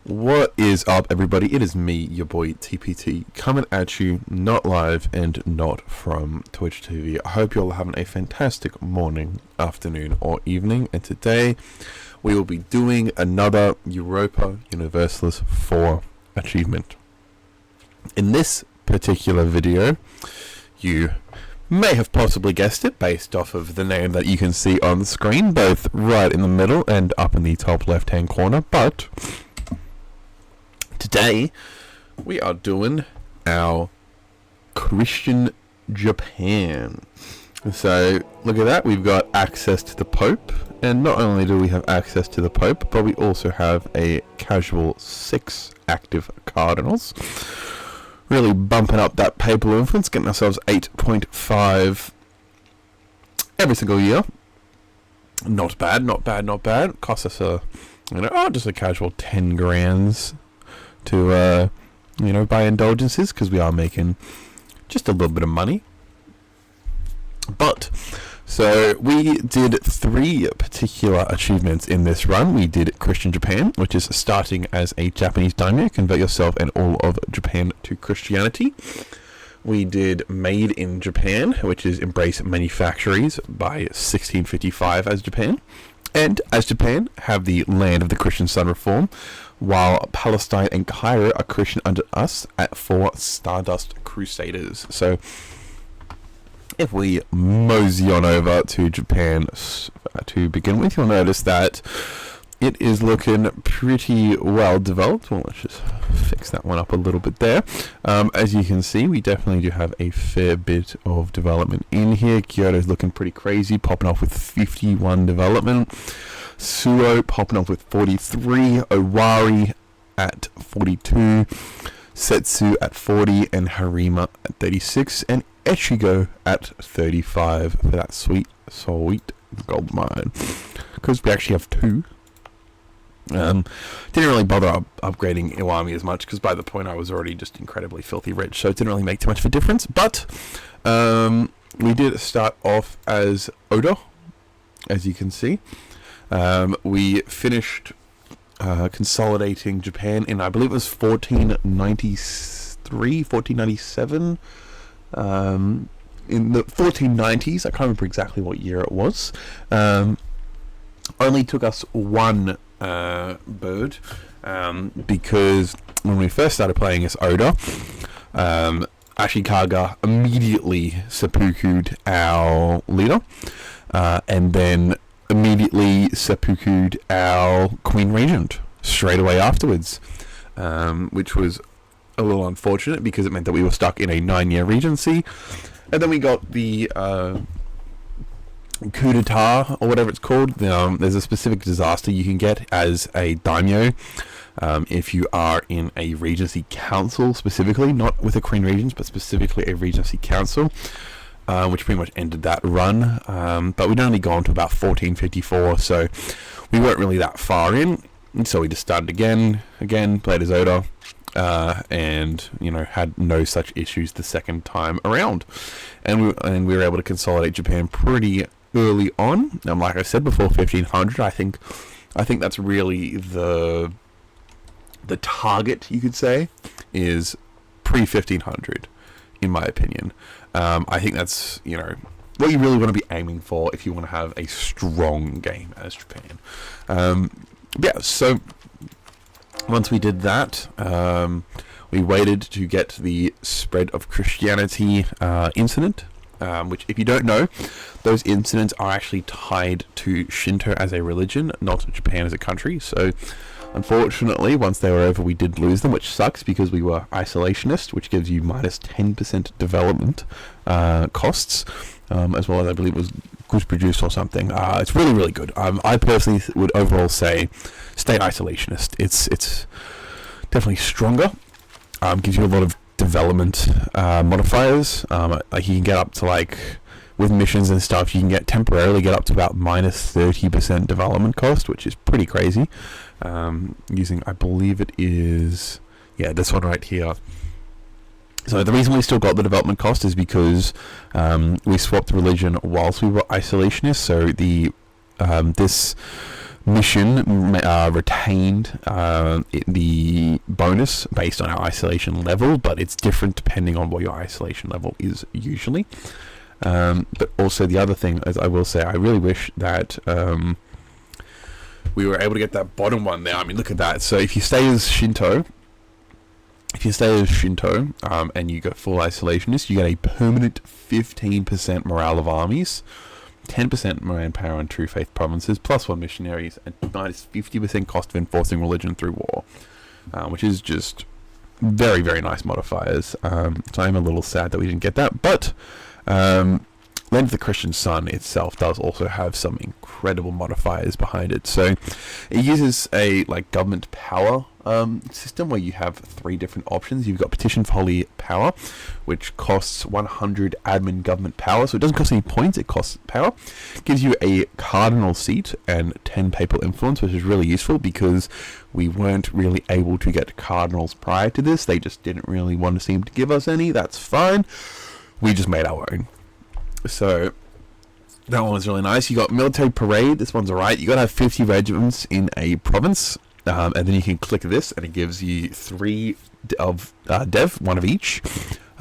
What is up, everybody? It is me, your boy TPT, coming at you, not live and not from Twitch TV. I hope you're all having a fantastic morning, afternoon, or evening. And today, we will be doing another Europa Universalis 4 achievement. In this particular video, you may have possibly guessed it based off of the name that you can see on the screen, both right in the middle and up in the top left-hand corner, but today, we are doing our Christian Japan. So, look at that, we've got access to the Pope, and not only do we have access to the Pope, but we also have a casual 6 active cardinals. Really bumping up that papal influence, getting ourselves 8.5 every single year. Not bad, not bad, not bad. Costs us just a casual 10 grands to buy indulgences, because we are making just a little bit of money. But so we did 3 particular achievements in this run. We did Christian Japan, which is starting as a Japanese Daimyo, convert yourself and all of Japan to Christianity. We did Made in Japan, which is embrace manufactories by 1655 as Japan. And as Japan, have the land of the Christian Sun reform, while Palestine and Cairo are Christian under us for Stardust Crusaders. So, if we mosey on over to Japan to begin with, you'll notice that it is looking pretty well developed. Well, let's just fix that one up a little bit there. As you can see, we definitely do have a fair bit of development in here. Kyoto's looking pretty crazy, popping off with 51 development. Suo popping off with 43. Owari at 42. Setsu at 40. And Harima at 36. And Echigo at 35 for that sweet gold mine. Because we actually have 2. Didn't really bother upgrading Iwami as much, because by the point I was already just incredibly filthy rich, so it didn't really make too much of a difference. But we did start off as Oda, as you can see. We finished consolidating Japan in, I believe it was 1493, 1497. In the 1490s, I can't remember exactly what year it was. Only took us one bird, because when we first started playing as Oda, Ashikaga immediately seppuku'd our leader, and then immediately seppuku'd our Queen Regent straight away afterwards, which was a little unfortunate, because it meant that we were stuck in a 9-year regency. And then we got the coup d'etat, or whatever it's called. There's a specific disaster you can get as a daimyo if you are in a regency council, specifically, not with a queen regent, but specifically a regency council, which pretty much ended that run. But we'd only gone to about 1454, so we weren't really that far in, and so we just started again, played as Oda, and had no such issues the second time around, and we were able to consolidate Japan pretty early on. Like I said, before 1500. I think that's really the target, you could say, is pre-1500, in my opinion. I think that's what you really want to be aiming for if you want to have a strong game as Japan. So once we did that, we waited to get the spread of Christianity incident, which, if you don't know, those incidents are actually tied to Shinto as a religion, not Japan as a country. So, unfortunately, once they were over, we did lose them, which sucks, because we were isolationist, which gives you minus 10% development costs, as well as, I believe it was goods produced or something. It's really, really good. I personally would overall say stay isolationist. It's definitely stronger. Gives you a lot of development modifiers. Like, you can get up to, with missions and stuff, you can temporarily get up to about minus 30% development cost, which is pretty crazy. Using, I believe it is, this one right here. So the reason we still got the development cost is because we swapped religion whilst we were isolationists. So the this mission retained the bonus based on our isolation level, but it's different depending on what your isolation level is usually. But also the other thing, as I will say, I really wish that we were able to get that bottom one there. I mean, look at that. So if you stay as Shinto, and you go full isolationist, you get a permanent 15% morale of armies, 10% manpower in True Faith provinces, +1 missionaries, and minus 50% cost of enforcing religion through war, which is just very, very nice modifiers. So I'm a little sad that we didn't get that, but Land of the Christian Sun itself does also have some incredible modifiers behind it. So it uses a government power system where you have 3 different options. You've got Petition for Holy Power, which costs 100 admin government power, so it doesn't cost any points, it costs power. It gives you a cardinal seat and 10 papal influence, which is really useful because we weren't really able to get cardinals prior to this. They just didn't really want to seem to give us any. That's fine. We just made our own. So that one was really nice. You got military parade. This one's alright. You got to have 50 regiments in a province, and then you can click this, and it gives you 3 of dev, 1 of each.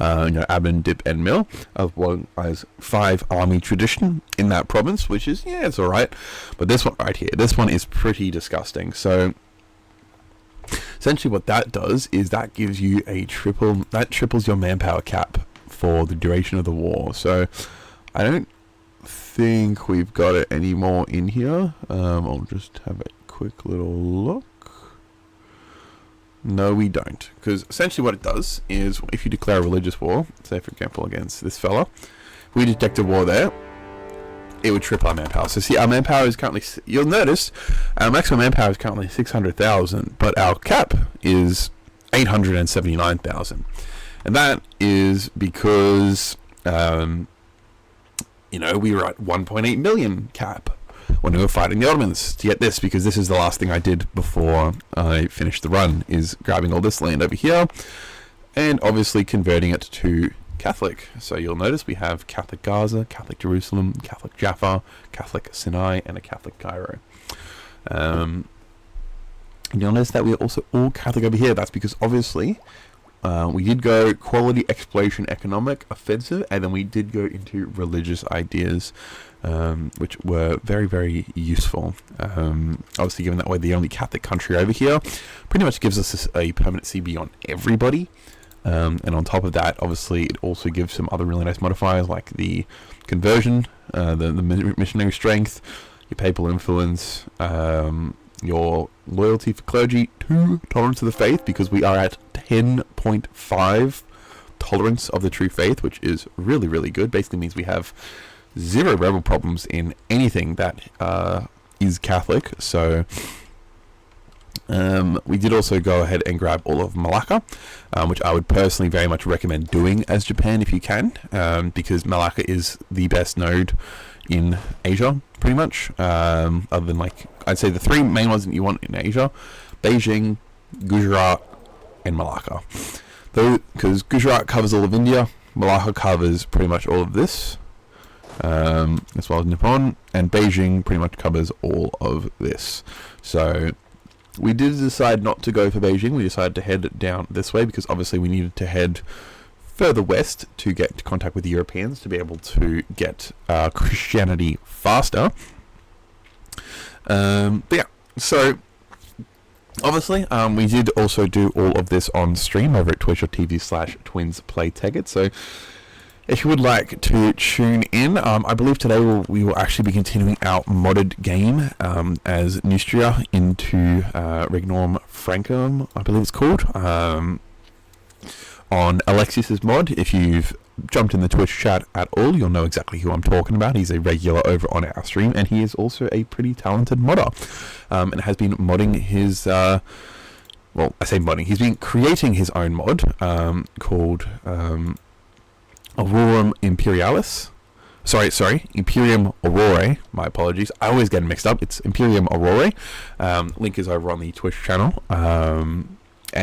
Admin, dip, and mill, as well as 5 army tradition in that province, which is it's alright. But this one right here, this one is pretty disgusting. So essentially, what that does is that gives you a triples your manpower cap for the duration of the war. So I don't think we've got it anymore in here. I'll just have a quick little look. No, we don't. Because essentially what it does is, if you declare a religious war, say for example against this fella, if we detected war there, it would triple our manpower. So see, our manpower is currently, you'll notice, our maximum manpower is currently 600,000, but our cap is 879,000. And that is because we were at 1.8 million cap when we were fighting the Ottomans to get this, because this is the last thing I did before I finished the run, is grabbing all this land over here and obviously converting it to Catholic. So you'll notice we have Catholic Gaza, Catholic Jerusalem, Catholic Jaffa, Catholic Sinai, and a Catholic Cairo. And you'll notice that we are also all Catholic over here. That's because obviously we did go quality exploration economic offensive, and then we did go into religious ideas, which were very, very useful. Obviously, given that we're the only Catholic country over here, pretty much gives us a permanent CB on everybody. And on top of that, obviously, it also gives some other really nice modifiers like the conversion, the missionary strength, your papal influence, your loyalty for clergy, 2 tolerance of the faith, because we are at 10.5 tolerance of the true faith, which is really, really good. Basically means we have 0 rebel problems in anything that is Catholic. So we did also go ahead and grab all of Malacca, which I would personally very much recommend doing as Japan if you can, because Malacca is the best node in Asia, pretty much. Other than, I'd say the 3 main ones that you want in Asia: Beijing, Gujarat, and Malacca. Though, because Gujarat covers all of India, Malacca covers pretty much all of this, as well as Nippon, and Beijing pretty much covers all of this. So we did decide not to go for Beijing. We decided to head down this way because obviously we needed to head further west to get into contact with the Europeans to be able to get Christianity faster. But yeah, so obviously we did also do all of this on stream over at twitch.tv/twinsplayteggett. So if you would like to tune in, I believe today we will actually be continuing our modded game as Neustria into Regnorm Frankum, I believe it's called, on Alexius's mod. If you've jumped in the Twitch chat at all, you'll know exactly who I'm talking about. He's a regular over on our stream, and he is also a pretty talented modder, and has been modding his well, I say modding, he's been creating his own mod called Aurorum Imperialis. Sorry, Imperium Aurore. My apologies. I always get them mixed up. It's Imperium Aurore. Link is over on the Twitch channel. And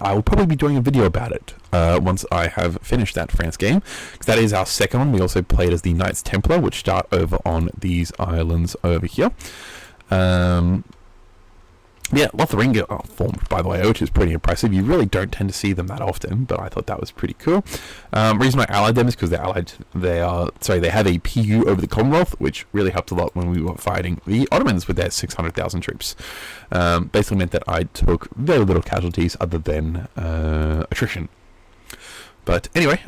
I will probably be doing a video about it once I have finished that France game, because that is our second one. We also played as the Knights Templar, which start over on these islands over here. Yeah, Lotharingia are formed, by the way, which is pretty impressive. You really don't tend to see them that often, but I thought that was pretty cool. Reason I allied them is because they have a PU over the Commonwealth, which really helped a lot when we were fighting the Ottomans with their 600,000 troops. Basically meant that I took very little casualties other than attrition. But anyway,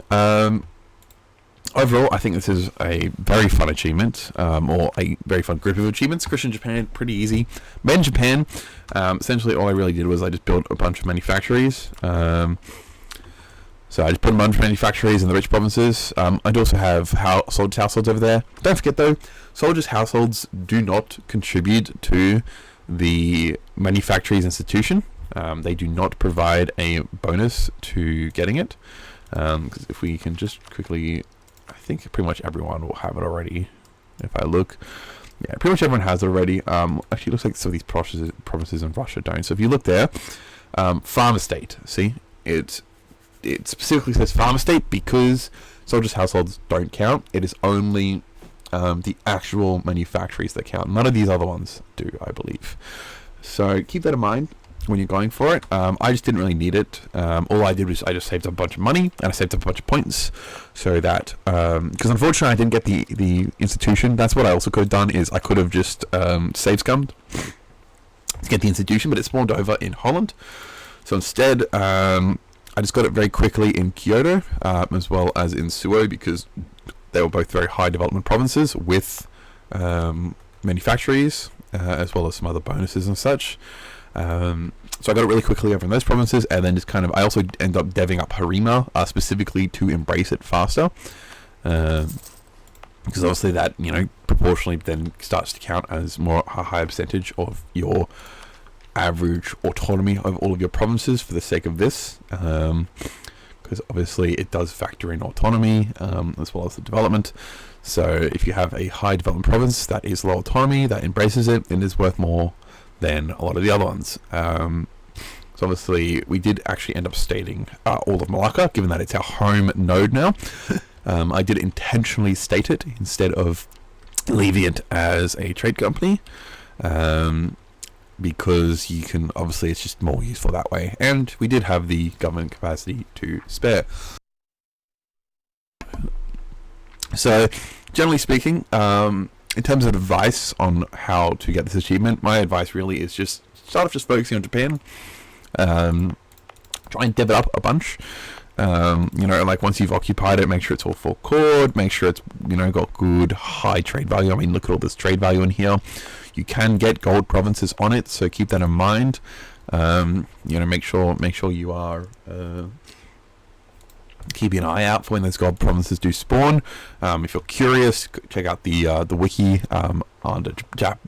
overall, I think this is a very fun achievement, or a very fun group of achievements. Christian Japan, pretty easy. Made in Japan, essentially all I really did was I just built a bunch of manufactories. So I just put a bunch of manufactories in the rich provinces. I'd also have soldiers' households over there. Don't forget though, soldiers' households do not contribute to the manufactories institution. They do not provide a bonus to getting it. Because if we can just quickly... I think pretty much everyone will have it already. If I look, yeah, pretty much everyone has it already. Actually, it looks like some of these provinces in Russia don't. So if you look there, farm estate. See, it specifically says farm estate because soldiers' households don't count. It is only the actual manufactories that count. None of these other ones do, I believe. So keep that in mind when you're going for it. I just didn't really need it. All I did was I just saved up a bunch of money and I saved up a bunch of points so that because unfortunately I didn't get the institution. That's what I also could have done, is I could have just save scummed to get the institution, but it spawned over in Holland. So instead I just got it very quickly in Kyoto as well as in Suo, because they were both very high development provinces with manufactories as well as some other bonuses and such. So I got it really quickly over in those provinces, and then just kind of, I also end up deving up Harima specifically to embrace it faster, because obviously that, you know, proportionally then starts to count as a higher percentage of your average autonomy of all of your provinces for the sake of this, because obviously it does factor in autonomy as well as the development. So if you have a high development province that is low autonomy, that embraces it, then it is worth more than a lot of the other ones. So obviously we did actually end up stating all of Malacca, given that it's our home node now. I did intentionally state it instead of leaving it as a trade company, because you can, obviously it's just more useful that way, and we did have the government capacity to spare. So generally speaking, in terms of advice on how to get this achievement, my advice really is just start off just focusing on Japan. Try and dev it up a bunch. You know, like once you've occupied it, make sure it's all full chord, make sure it's, you know, got good high trade value. I mean, look at all this trade value in here. You can get gold provinces on it, so keep that in mind. You know, make sure you are keeping an eye out for when those gold provinces do spawn. If you're curious, check out the wiki under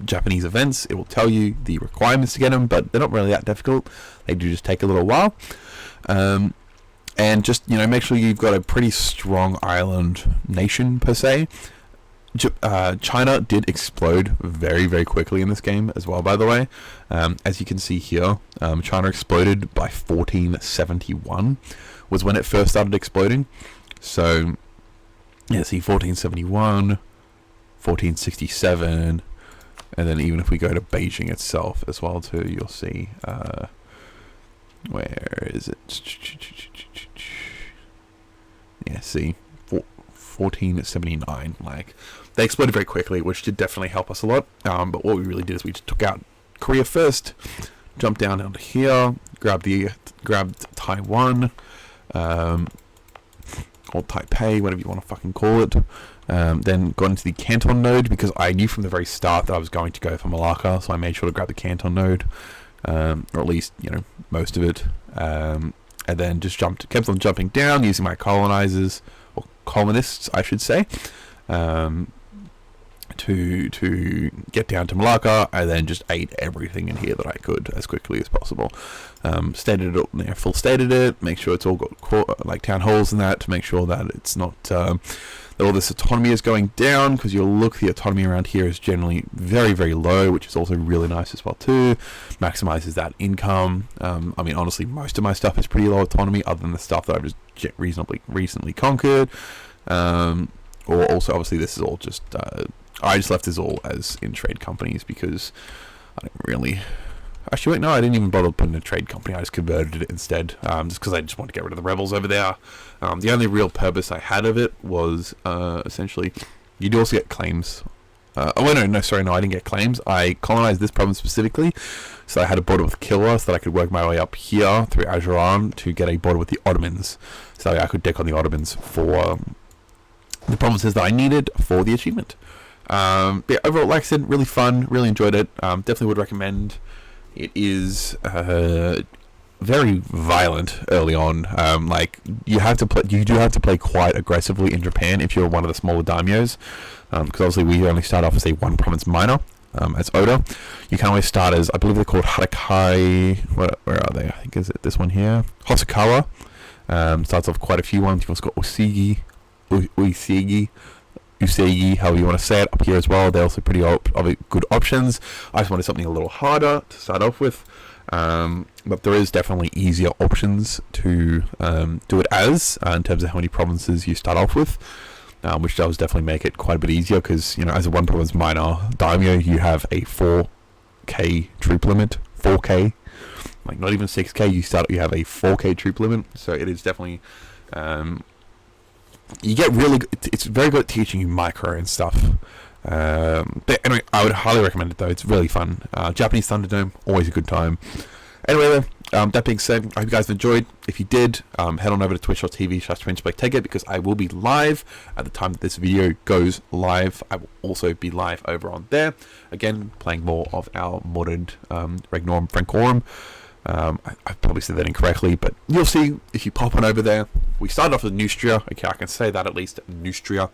Japanese events. It will tell you the requirements to get them, but they're not really that difficult. They do just take a little while. And just, you know, make sure you've got a pretty strong island nation per se. China did explode very, very quickly in this game as well, by the way. As you can see here, China exploded by 1471 was when it first started exploding. So yeah, see, 1471, 1467, and then even if we go to Beijing itself as well too, you'll see, where is it? Yeah, see, 1479, like, they exploded very quickly, which did definitely help us a lot. But what we really did is we just took out Korea first, jumped down onto here, grabbed Taiwan, or Taipei, whatever you want to fucking call it. Then got into the Canton node, because I knew from the very start that I was going to go for Malacca, so I made sure to grab the Canton node, or at least, you know, most of it. And then just kept on jumping down using my colonizers, or colonists, I should say, to get down to Malacca, and then just ate everything in here that I could as quickly as possible. Stated it, you know, full stated it, make sure it's all got like town halls and that, to make sure that it's not that all this autonomy is going down, because you'll look, the autonomy around here is generally very, very low, which is also really nice as well too. Maximizes that income. I mean, honestly, most of my stuff is pretty low autonomy, other than the stuff that I've just recently conquered. Or also, obviously, this is all just I just left this all as in trade companies, because I don't really Actually, wait, no, I didn't even bother putting a trade company. I just converted it instead, just because I just wanted to get rid of the rebels over there. The only real purpose I had of it was essentially, you do also get claims. No, I didn't get claims. I colonized this province specifically, so I had a border with Killa, so that I could work my way up here through Ajuran to get a border with the Ottomans, so that I could deck on the Ottomans for the provinces that I needed for the achievement. But yeah, overall, like I said, really fun, really enjoyed it. Definitely would recommend. It is very violent early on. Like you do have to play quite aggressively in Japan if you're one of the smaller daimyos, because obviously we only start off as a one province minor. As Oda, you can always start as, I believe they're called Harakai. Where are they? I think is it this one here, Hosokawa. Starts off quite a few ones. You've also got Usagi, however you want to say it, up here as well. They're also pretty good options. I just wanted something a little harder to start off with, but there is definitely easier options to do it as, in terms of how many provinces you start off with, which does definitely make it quite a bit easier, because, you know, as a one province minor daimyo, you have a 4k troop limit. 4k, like not even 6k. You have a 4k troop limit, so it is definitely you get really good. It's very good at teaching you micro and stuff. But anyway, I would highly recommend it though. It's really fun. Japanese Thunderdome, always a good time. Anyway, that being said, I hope you guys enjoyed. If you did, head on over to twitch.tv/TwinSpecTakeIt, because I will be live at the time that this video goes live. I will also be live over on there. Again, playing more of our modded Regnorum Francorum. I probably said that incorrectly, but you'll see if you pop on over there. We started off with Neustria. Okay, I can say that at least, Neustria.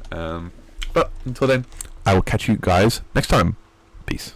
But until then, I will catch you guys next time. Peace.